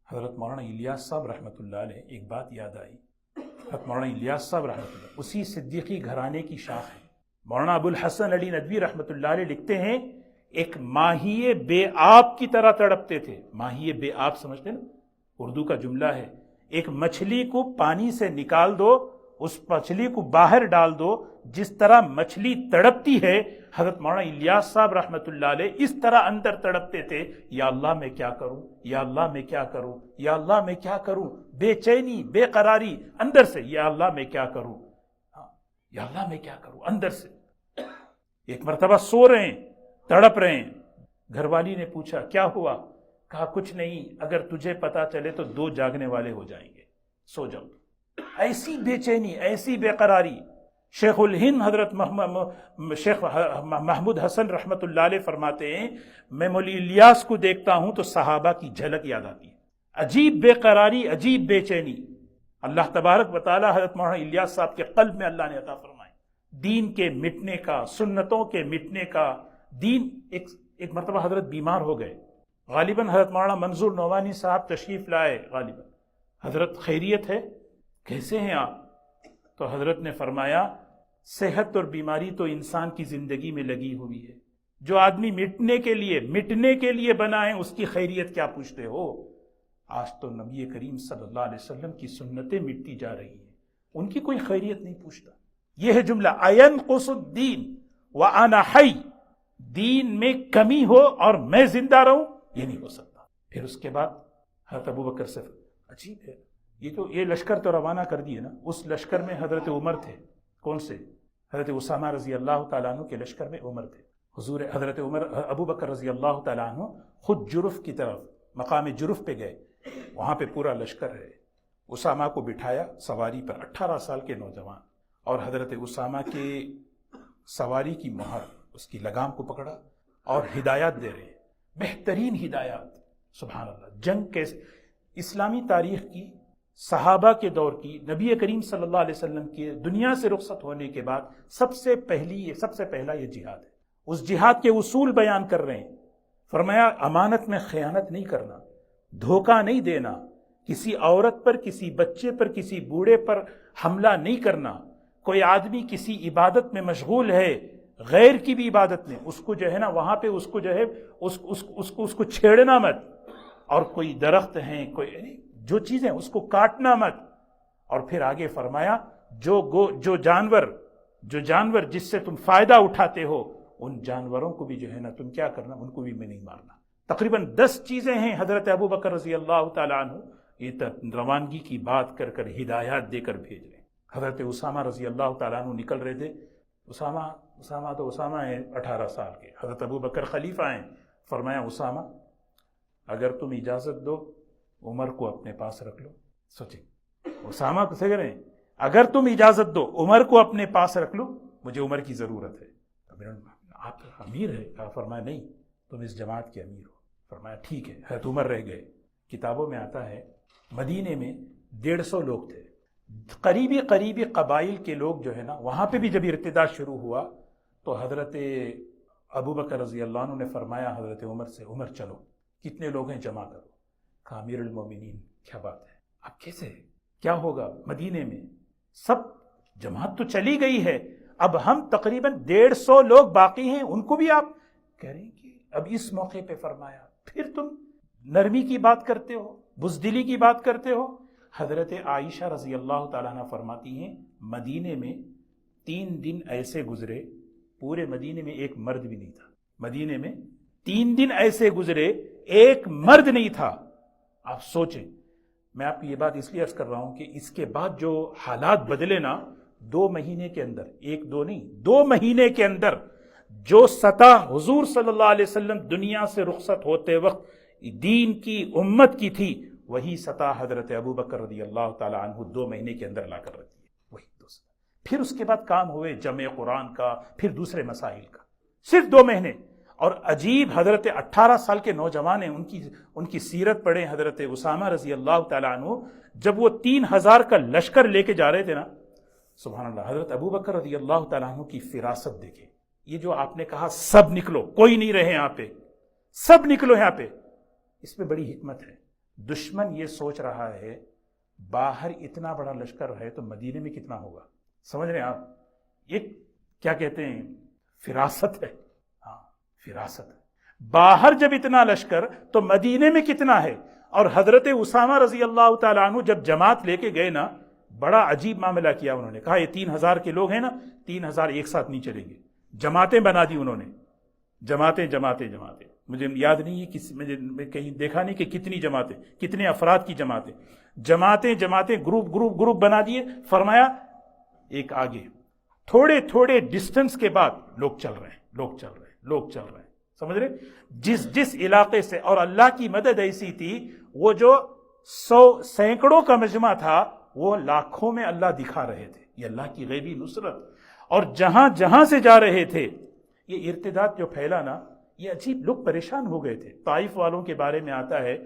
حضرت مولانا الیاس صاحب رحمۃ اللہ علیہ، ایک بات یاد آئی. حضرت مولانا الیاس صاحب رحمۃ اللہ اسی صدیقی گھرانے کی شاخ ہے. مولانا ابو الحسن علی ندوی رحمۃ اللہ علیہ لکھتے ہیں ایک ماہی بے آب کی طرح تڑپتے تھے. ماہی بے آب سمجھتے نا، اردو کا جملہ ہے. ایک مچھلی کو پانی سے نکال دو، اس مچھلی کو باہر ڈال دو، جس طرح مچھلی تڑپتی ہے حضرت مولانا الیاس صاحب رحمۃ اللہ علیہ اس طرح اندر تڑپتے تھے، یا اللہ میں کیا کروں، یا اللہ میں کیا کروں، یا اللہ میں کیا کروں، بے چینی بے قراری اندر سے، یا اللہ میں کیا کروں، یا اللہ میں کیا کروں اندر سے۔ ایک مرتبہ سو رہے ہیں، تڑپ رہے ہیں، گھر والی نے پوچھا کیا ہوا؟ کہا کچھ نہیں، اگر تجھے پتا چلے تو 2 جاگنے والے ہو جائیں گے، سو جاؤ۔ ایسی بے چینی، ایسی بے قراری۔ شیخ الہند حضرت شیخ محمود حسن رحمۃ اللہ علیہ فرماتے ہیں میں مولی الیاس کو دیکھتا ہوں تو صحابہ کی جھلک یاد آتی ہے، عجیب بے قراری، عجیب بے چینی۔ اللہ تبارک و تعالی حضرت مولانا الیاس صاحب کے قلب میں اللہ نے عطا فرمائے دین کے مٹنے کا، سنتوں کے مٹنے کا۔ دین ایک مرتبہ حضرت بیمار ہو گئے، غالباً حضرت مولانا منظور نعمانی صاحب تشریف لائے، غالباً حضرت خیریت ہے، کیسے ہیں آپ؟ تو حضرت نے فرمایا صحت اور بیماری تو انسان کی زندگی میں لگی ہوئی ہے، جو آدمی مٹنے کے لیے بنا ہے اس کی خیریت کیا پوچھتے ہو؟ آج تو نبی کریم صلی اللہ علیہ وسلم کی سنتیں مٹتی جا رہی ہیں، ان کی کوئی خیریت نہیں پوچھتا۔ یہ ہے جملہ اَيَنْقُصُ الدِّينُ وَأَنَا حَيٌّ، دین میں کمی ہو اور میں زندہ رہوں، یہ نہیں ہو سکتا۔ پھر اس کے بعد حضرت ابوبکر سے، عجیب ہے، یہ لشکر تو روانہ کر دیے نا، اس لشکر میں حضرت عمر تھے، کون سے؟ حضرت اسامہ رضی اللہ تعالیٰ عنہ کے لشکر میں عمر تھے۔ حضرت عمر ابوبکر رضی اللہ تعالیٰ عنہ خود جرف کی طرف، مقام جرف پہ گئے، وہاں پہ پورا لشکر ہے، اسامہ کو بٹھایا سواری پر، 18 سال کے نوجوان، اور حضرت اسامہ کے سواری کی مہر، اس کی لگام کو پکڑا اور ہدایات دے رہے ہیں، بہترین ہدایات، سبحان اللہ۔ جنگ کیسے، اسلامی تاریخ کی، صحابہ کے دور کی، نبی کریم صلی اللہ علیہ وسلم کے دنیا سے رخصت ہونے کے بعد سب سے پہلا یہ جہاد ہے۔ اس جہاد کے اصول بیان کر رہے ہیں، فرمایا امانت میں خیانت نہیں کرنا، دھوکہ نہیں دینا، کسی عورت پر، کسی بچے پر، کسی بوڑھے پر حملہ نہیں کرنا۔ کوئی آدمی کسی عبادت میں مشغول ہے، غیر کی بھی عبادت میں، اس کو جو ہے نا وہاں پہ اس کو جو ہے اس کو چھیڑنا مت، اور کوئی درخت ہیں، کوئی جو چیزیں اس کو کاٹنا مت۔ اور پھر آگے فرمایا جو جانور جس سے تم فائدہ اٹھاتے ہو، ان جانوروں کو بھی جو ہے نا تم کیا کرنا، ان کو بھی میں نہیں مارنا۔ تقریباً 10 چیزیں ہیں حضرت ابوبکر رضی اللہ تعالیٰ عنہ یہ روانگی کی بات کر ہدایات دے کر بھیج رہے ہیں۔ حضرت اسامہ رضی اللہ تعالیٰ عنہ نکل رہے تھے، اسامہ ہیں 18 سال کے، حضرت ابوبکر خلیفہ ہیں، فرمایا اسامہ اگر تم اجازت دو عمر کو اپنے پاس رکھ لو۔ سوچیں اسامہ کو سے کریں، اگر تم اجازت دو عمر کو اپنے پاس رکھ لو، مجھے عمر کی ضرورت ہے۔ آپ امیر ہے؟ کہا، فرمایا نہیں، تم اس جماعت کے امیر ہو۔ فرمایا ٹھیک ہے۔ حضرت عمر رہ گئے۔ کتابوں میں آتا ہے مدینے میں 150 لوگ تھے، قریبی قبائل کے لوگ جو ہے نا، وہاں پہ بھی جب ارتداد شروع ہوا تو حضرت ابوبکر رضی اللہ عنہ نے فرمایا حضرت عمر سے، عمر چلو، کتنے لوگ ہیں جمع کرو۔ کہا امیر المومنین کیا بات ہے، اب کیسے، کیا ہوگا؟ مدینے میں سب جماعت تو چلی گئی ہے، اب ہم تقریباً 150 لوگ باقی ہیں، ان کو بھی آپ کہہ رہے ہیں کہ اب اس موقع پہ فرمایا، پھر تم نرمی کی بات کرتے ہو، بزدلی کی بات کرتے ہو۔ حضرت عائشہ رضی اللہ تعالیٰ عنہ فرماتی ہیں مدینے میں 3 دن ایسے گزرے، پورے مدینے میں ایک مرد بھی نہیں تھا، مدینے میں 3 دن ایسے گزرے ایک مرد نہیں تھا۔ آپ سوچیں، میں آپ کو یہ بات اس لیے عرض کر رہا ہوں کہ اس کے بعد جو حالات بدلے نا، 2 مہینے کے اندر، 1-2 نہیں، 2 مہینے کے اندر جو سطح حضور صلی اللہ علیہ وسلم دنیا سے رخصت ہوتے وقت دین کی امت کی تھی، وہی سطح حضرت ابوبکر رضی اللہ تعالیٰ عنہ 2 مہینے کے اندر لا کر رکھی ہے، وہی 2 سطح۔ پھر اس کے بعد کام ہوئے جمع قرآن کا، پھر دوسرے مسائل کا، صرف 2 مہینے۔ اور عجیب، حضرت 18 سال کے نوجوان ہیں، ان کی سیرت پڑھیں۔ حضرت اسامہ رضی اللہ تعالیٰ عنہ جب وہ 3000 کا لشکر لے کے جا رہے تھے نا، سبحان اللہ، حضرت ابوبکر رضی اللہ تعالیٰ عنہ کی فراست دیکھیں۔ یہ جو آپ نے کہا سب نکلو، کوئی نہیں رہے یہاں پہ، سب نکلو یہاں پہ، اس میں بڑی حکمت ہے۔ دشمن یہ سوچ رہا ہے باہر اتنا بڑا لشکر ہے تو مدینے میں کتنا ہوگا، سمجھ رہے ہیں آپ؟ یہ کیا کہتے ہیں، فراست ہے، ہاں فراست ہے۔ باہر جب اتنا لشکر تو مدینے میں کتنا ہے۔ اور حضرت اسامہ رضی اللہ تعالیٰ عنہ جب جماعت لے کے گئے نا، بڑا عجیب معاملہ کیا انہوں نے، کہا یہ 3000 کے لوگ ہیں نا، 3000 ایک ساتھ نہیں چلیں گے، جماعتیں بنا دی انہوں نے، جماعتیں مجھے یاد نہیں ہے، میں کہیں دیکھا نہیں کہ کتنی جماعتیں، کتنے افراد کی جماعتیں گروپ بنا دیے، فرمایا ایک آگے، تھوڑے ڈسٹنس کے بعد لوگ چل رہے ہیں، سمجھ رہے؟ جس علاقے سے، اور اللہ کی مدد ایسی تھی، وہ جو 100 کا مجمع تھا وہ لاکھوں میں اللہ دکھا رہے تھے، یہ اللہ کی غیبی نصرت۔ اور جہاں سے جا رہے تھے، یہ ارتداد جو پھیلا نا، یہ عجیب، لوگ پریشان ہو گئے تھے۔ طائف والوں کے بارے میں آتا ہے،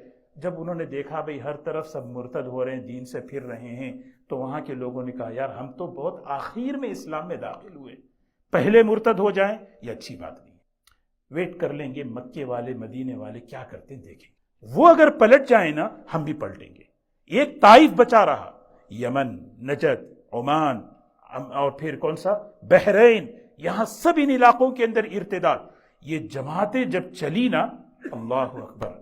جب انہوں نے دیکھا بھئی ہر طرف سب مرتد ہو رہے ہیں، دین سے پھر رہے ہیں، تو وہاں کے لوگوں نے کہا یار ہم تو بہت آخر میں اسلام میں داخل ہوئے، پہلے مرتد ہو جائیں یہ اچھی بات نہیں، ویٹ کر لیں گے مکے والے مدینے والے کیا کرتے ہیں دیکھیں، وہ اگر پلٹ جائیں نا ہم بھی پلٹیں گے۔ ایک طائف بچا رہا، یمن، نجد، عمان، اور پھر کون سا، بحرین، یہاں سب ان علاقوں کے اندر ارتداد، یہ جماعتیں جب چلی نا، اللہ اکبر،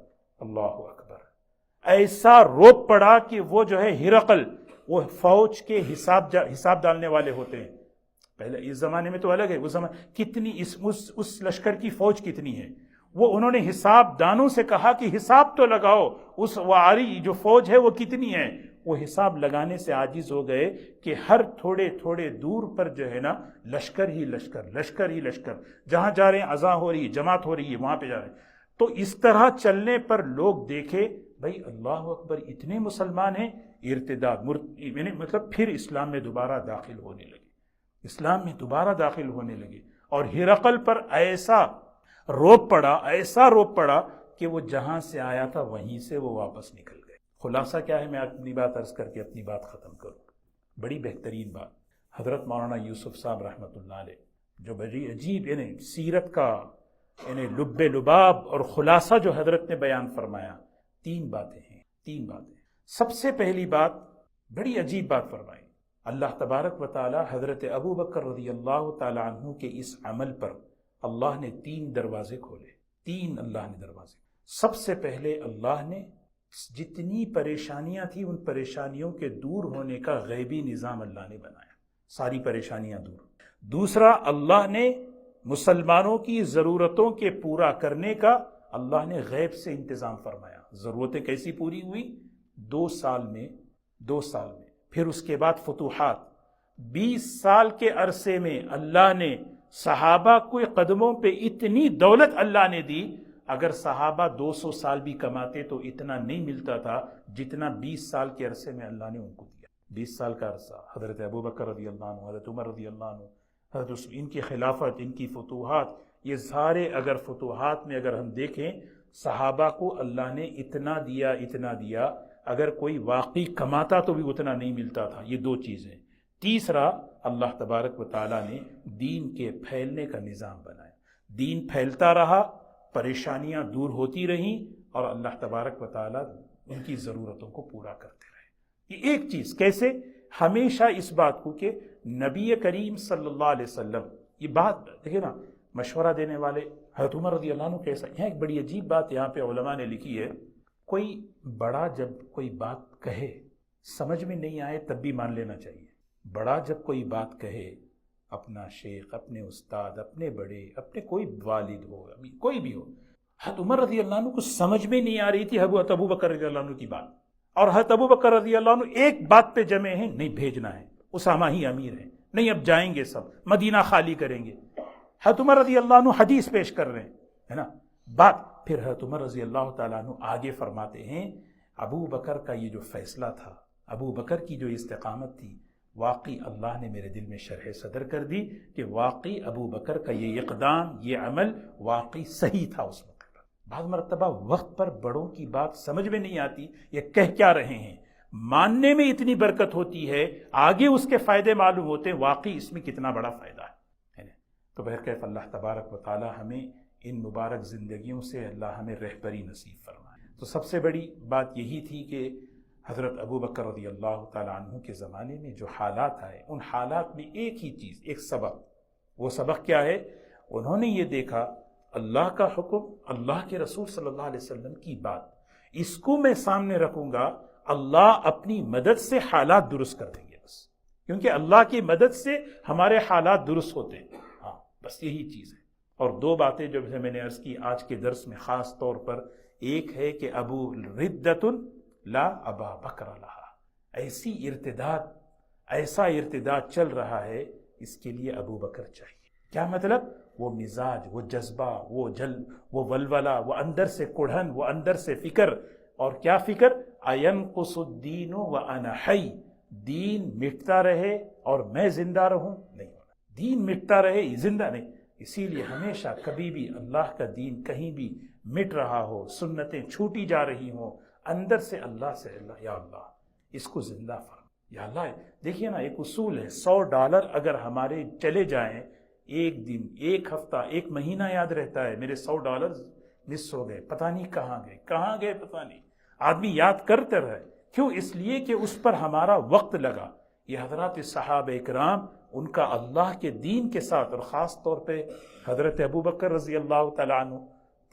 ایسا روپ پڑا کہ وہ جو ہے ہرقل، وہ فوج کے حساب ڈالنے والے ہوتے ہیں، پہلے اس زمانے میں تو الگ ہے، اس زمانے کتنی اس لشکر کی فوج کتنی ہے، وہ انہوں نے حساب دانوں سے کہا کہ حساب تو لگاؤ، اس واری جو فوج ہے وہ کتنی ہے، وہ حساب لگانے سے عاجز ہو گئے کہ ہر تھوڑے دور پر جو ہے نا لشکر ہی لشکر، جہاں جا رہے ہیں اذان ہو رہی ہے، جماعت ہو رہی ہے، وہاں پہ جا رہے ہیں۔ تو اس طرح چلنے پر لوگ دیکھے بھائی اللہ اکبر، اتنے مسلمان ہیں، ارتداد، مطلب پھر اسلام میں دوبارہ داخل ہونے لگے، اور ہرقل پر ایسا روپ پڑا کہ وہ جہاں سے آیا تھا وہیں سے وہ واپس نکل گئے۔ خلاصہ کیا ہے، میں اپنی بات عرض کر کے اپنی بات ختم کروں۔ بڑی بہترین بات، حضرت مولانا یوسف صاحب رحمۃ اللہ علیہ، جو بڑی عجیب سیرت کا لب لباب اور خلاصہ جو حضرت نے بیان فرمایا، تین باتیں ہیں۔ سب سے پہلی بات، بڑی عجیب بات فرمائی، اللہ تبارک و تعالی حضرت ابو بکر رضی اللہ تعالی عنہ کے اس عمل پر اللہ نے 3 دروازے کھولے، 3 اللہ نے دروازے۔ سب سے پہلے اللہ نے جتنی پریشانیاں تھیں ان پریشانیوں کے دور ہونے کا غیبی نظام اللہ نے بنایا، ساری پریشانیاں دور۔ دوسرا، اللہ نے مسلمانوں کی ضرورتوں کے پورا کرنے کا اللہ نے غیب سے انتظام فرمایا۔ ضرورتیں کیسی پوری ہوئی؟ 2 سال میں۔ پھر اس کے بعد فتوحات، 20 سال کے عرصے میں اللہ نے صحابہ کے قدموں پہ اتنی دولت اللہ نے دی، اگر صحابہ 200 سال بھی کماتے تو اتنا نہیں ملتا تھا جتنا 20 سال کے عرصے میں اللہ نے ان کو دیا۔ 20 سال کا عرصہ، حضرت ابو بکر رضی اللہ عنہ، حضرت عمر رضی اللہ عنہ، حضرت ان کی خلافت، ان کی فتوحات، یہ سارے اگر فتوحات میں اگر ہم دیکھیں، صحابہ کو اللہ نے اتنا دیا، اگر کوئی واقعی کماتا تو بھی اتنا نہیں ملتا تھا۔ یہ 2 چیزیں۔ تیسرا، اللہ تبارک و تعالیٰ نے دین کے پھیلنے کا نظام بنایا، دین پھیلتا رہا، پریشانیاں دور ہوتی رہیں، اور اللہ تبارک و تعالیٰ ان کی ضرورتوں کو پورا کرتے رہے۔ یہ ایک چیز کیسے؟ ہمیشہ اس بات کو کہ نبی کریم صلی اللہ علیہ وسلم، یہ بات دیکھیں نا، مشورہ دینے والے حضرت عمر رضی اللہ عنہ کیسا، یہاں ایک بڑی عجیب بات یہاں پہ علماء نے لکھی ہے، کوئی بڑا جب کوئی بات کہے سمجھ میں نہیں آئے تب بھی مان لینا چاہیے۔ بڑا جب کوئی بات کہے، اپنا شیخ، اپنے استاد، اپنے بڑے، اپنے کوئی والد ہو، کوئی بھی ہو، حضرت عمر رضی اللہ عنہ کو سمجھ میں نہیں آ رہی تھی حضرت ابو بکر رضی اللہ عنہ کی بات، اور حضرت ابو بکر رضی اللہ عنہ ایک بات پہ جمع ہیں، نہیں بھیجنا ہے، اسامہ ہی امیر ہیں، نہیں اب جائیں گے سب، مدینہ خالی کریں گے۔ حضرت عمر رضی اللہ عنہ حدیث پیش کر رہے ہیں، ہے نا بات، پھر حضرت عمر رضی اللہ تعالیٰ عنہ آگے فرماتے ہیں، ابو بکر کا یہ جو فیصلہ تھا، ابو بکر کی جو استقامت تھی، واقعی اللہ نے میرے دل میں شرح صدر کر دی کہ واقعی ابو بکر کا یہ اقدام، یہ عمل واقعی صحیح تھا اس وقت۔ بعض مرتبہ وقت پر بڑوں کی بات سمجھ میں نہیں آتی، یہ کہہ کیا رہے ہیں، ماننے میں اتنی برکت ہوتی ہے، آگے اس کے فائدے معلوم ہوتے ہیں، واقعی اس میں کتنا بڑا فائدہ ہے۔ تو بہرکیف اللہ تبارک و تعالی ہمیں ان مبارک زندگیوں سے اللہ ہمیں رہبری نصیب فرمائے۔ تو سب سے بڑی بات یہی تھی کہ حضرت ابو بکر رضی اللہ تعالیٰ عنہ کے زمانے میں جو حالات آئے، ان حالات میں ایک ہی چیز، ایک سبق، وہ سبق کیا ہے؟ انہوں نے یہ دیکھا اللہ کا حکم، اللہ کے رسول صلی اللہ علیہ وسلم کی بات، اس کو میں سامنے رکھوں گا، اللہ اپنی مدد سے حالات درست کر دیں گے۔ بس کیونکہ اللہ کی مدد سے ہمارے حالات درست ہوتے ہیں. ہاں بس یہی چیز ہے. اور دو باتیں جو میں نے عرض کی آج کے درس میں خاص طور پر، ایک ہے کہ ابو ردت لا ابا بکر لہا، ایسا ارتداد چل رہا ہے، اس کے لیے ابو بکر چاہیے. کیا مطلب؟ وہ مزاج، وہ جذبہ، وہ ولولہ، وہ اندر سے کڑھن، وہ اندر سے فکر. اور کیا فکر؟ اَيَنْقُصُ الدِّينُ وَأَنَا حَيٌّ، دین مٹتا رہے اور میں زندہ رہوں. نہیں ہونا، دین مٹتا رہے زندہ نہیں. اسی لیے ہمیشہ کبھی بھی اللہ کا دین کہیں بھی مٹ رہا ہو، سنتیں چھوٹی جا رہی ہوں، اندر سے اللہ یا اللہ اس کو زندہ فرما، یا اللہ. دیکھیے نا، ایک اصول ہے، $100 اگر ہمارے چلے جائیں، ایک دن، ایک ہفتہ، ایک مہینہ یاد رہتا ہے میرے $100 مس ہو گئے، پتہ نہیں کہاں گئے پتہ نہیں. آدمی یاد کرتے رہے. کیوں؟ اس لیے کہ اس پر ہمارا وقت لگا. یہ حضرات صحابہ اکرام، ان کا اللہ کے دین کے ساتھ، اور خاص طور پہ حضرت ابوبکر رضی اللہ تعالیٰ عنہ،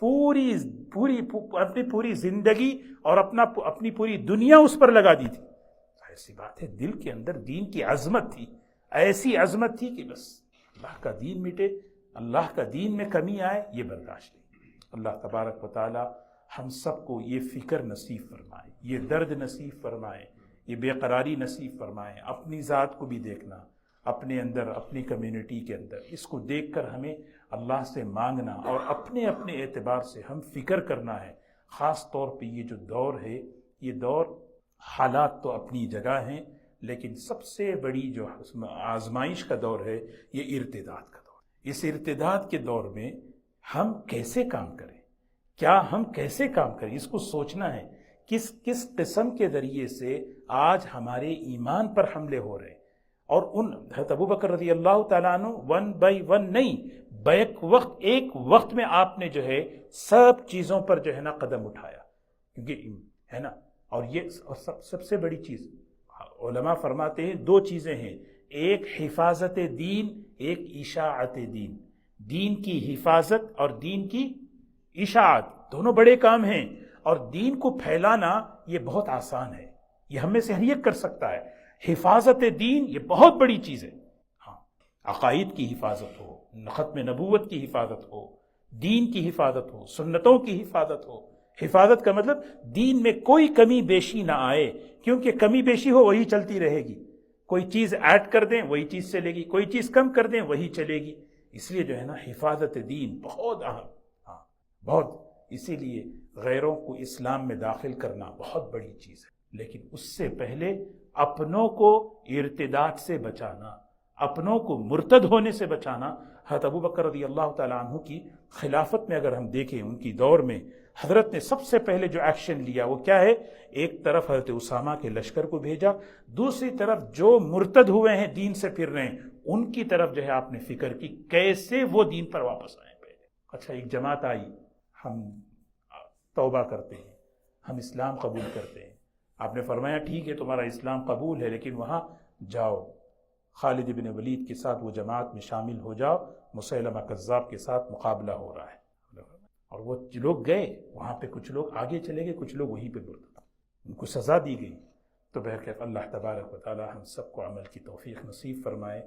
اپنی پوری زندگی اور اپنی پوری دنیا اس پر لگا دی تھی. ایسی بات ہے، دل کے اندر دین کی عظمت تھی، ایسی عظمت تھی کہ بس اللہ کا دین مٹے، اللہ کا دین میں کمی آئے، یہ برداشت نہیں. اللہ تبارک و تعالی ہم سب کو یہ فکر نصیب فرمائے، یہ درد نصیب فرمائے، یہ بے قراری نصیب فرمائے. اپنی ذات کو بھی دیکھنا، اپنے اندر، اپنی کمیونٹی کے اندر، اس کو دیکھ کر ہمیں اللہ سے مانگنا، اور اپنے اعتبار سے ہم فکر کرنا ہے. خاص طور پہ یہ جو دور ہے، یہ دور، حالات تو اپنی جگہ ہیں، لیکن سب سے بڑی جو آزمائش کا دور ہے یہ ارتداد کا دور. اس ارتداد کے دور میں ہم کیسے کام کریں، ہم کیسے کام کریں، اس کو سوچنا ہے. کس قسم کے ذریعے سے آج ہمارے ایمان پر حملے ہو رہے ہیں. اور حضرت ابوبکر رضی اللہ تعالیٰ عنہ 1 by 1 نہیں، ایک وقت میں آپ نے جو ہے سب چیزوں پر جو ہے نا قدم اٹھایا. کیونکہ ہے نا، اور یہ سب سے بڑی چیز علماء فرماتے ہیں 2 چیزیں ہیں، ایک حفاظت دین، ایک اشاعت دین. دین کی حفاظت اور دین کی اشاعت دونوں بڑے کام ہیں. اور دین کو پھیلانا یہ بہت آسان ہے، یہ ہم میں سے ہر ایک کر سکتا ہے. حفاظت دین یہ بہت بڑی چیز ہے. ہاں، عقائد کی حفاظت ہو، ختم نبوت کی حفاظت ہو، دین کی حفاظت ہو، سنتوں کی حفاظت ہو. حفاظت کا مطلب دین میں کوئی کمی بیشی نہ آئے، کیونکہ کمی بیشی ہو وہی چلتی رہے گی. کوئی چیز ایڈ کر دیں وہی چیز چلے گی، کوئی چیز کم کر دیں وہی چلے گی. اس لیے جو ہے نا حفاظت دین بہت اہم، ہاں بہت. اسی لیے غیروں کو اسلام میں داخل کرنا بہت بڑی چیز ہے، لیکن اس سے پہلے اپنوں کو ارتداد سے بچانا، اپنوں کو مرتد ہونے سے بچانا. حضرت ابوبکر رضی اللہ تعالیٰ عنہ کی خلافت میں اگر ہم دیکھیں، ان کی دور میں حضرت نے سب سے پہلے جو ایکشن لیا وہ کیا ہے؟ ایک طرف حضرت اسامہ کے لشکر کو بھیجا، دوسری طرف جو مرتد ہوئے ہیں، دین سے پھر رہے ہیں، ان کی طرف جو ہے آپ نے فکر کی کیسے وہ دین پر واپس آئیں. پہلے اچھا ایک جماعت آئی، ہم توبہ کرتے ہیں، ہم اسلام قبول کرتے ہیں. آپ نے فرمایا ٹھیک ہے تمہارا اسلام قبول ہے، لیکن وہاں جاؤ، خالد بن ولید کے ساتھ وہ جماعت میں شامل ہو جاؤ، مسیلمہ کذاب کے ساتھ مقابلہ ہو رہا ہے. اور وہ لوگ گئے وہاں پہ، کچھ لوگ آگے چلے گئے، کچھ لوگ وہیں پہ مرتد، ان کو سزا دی گئی. تو بہرکیف اللہ تبارک و تعالی ہم سب کو عمل کی توفیق نصیب فرمائے.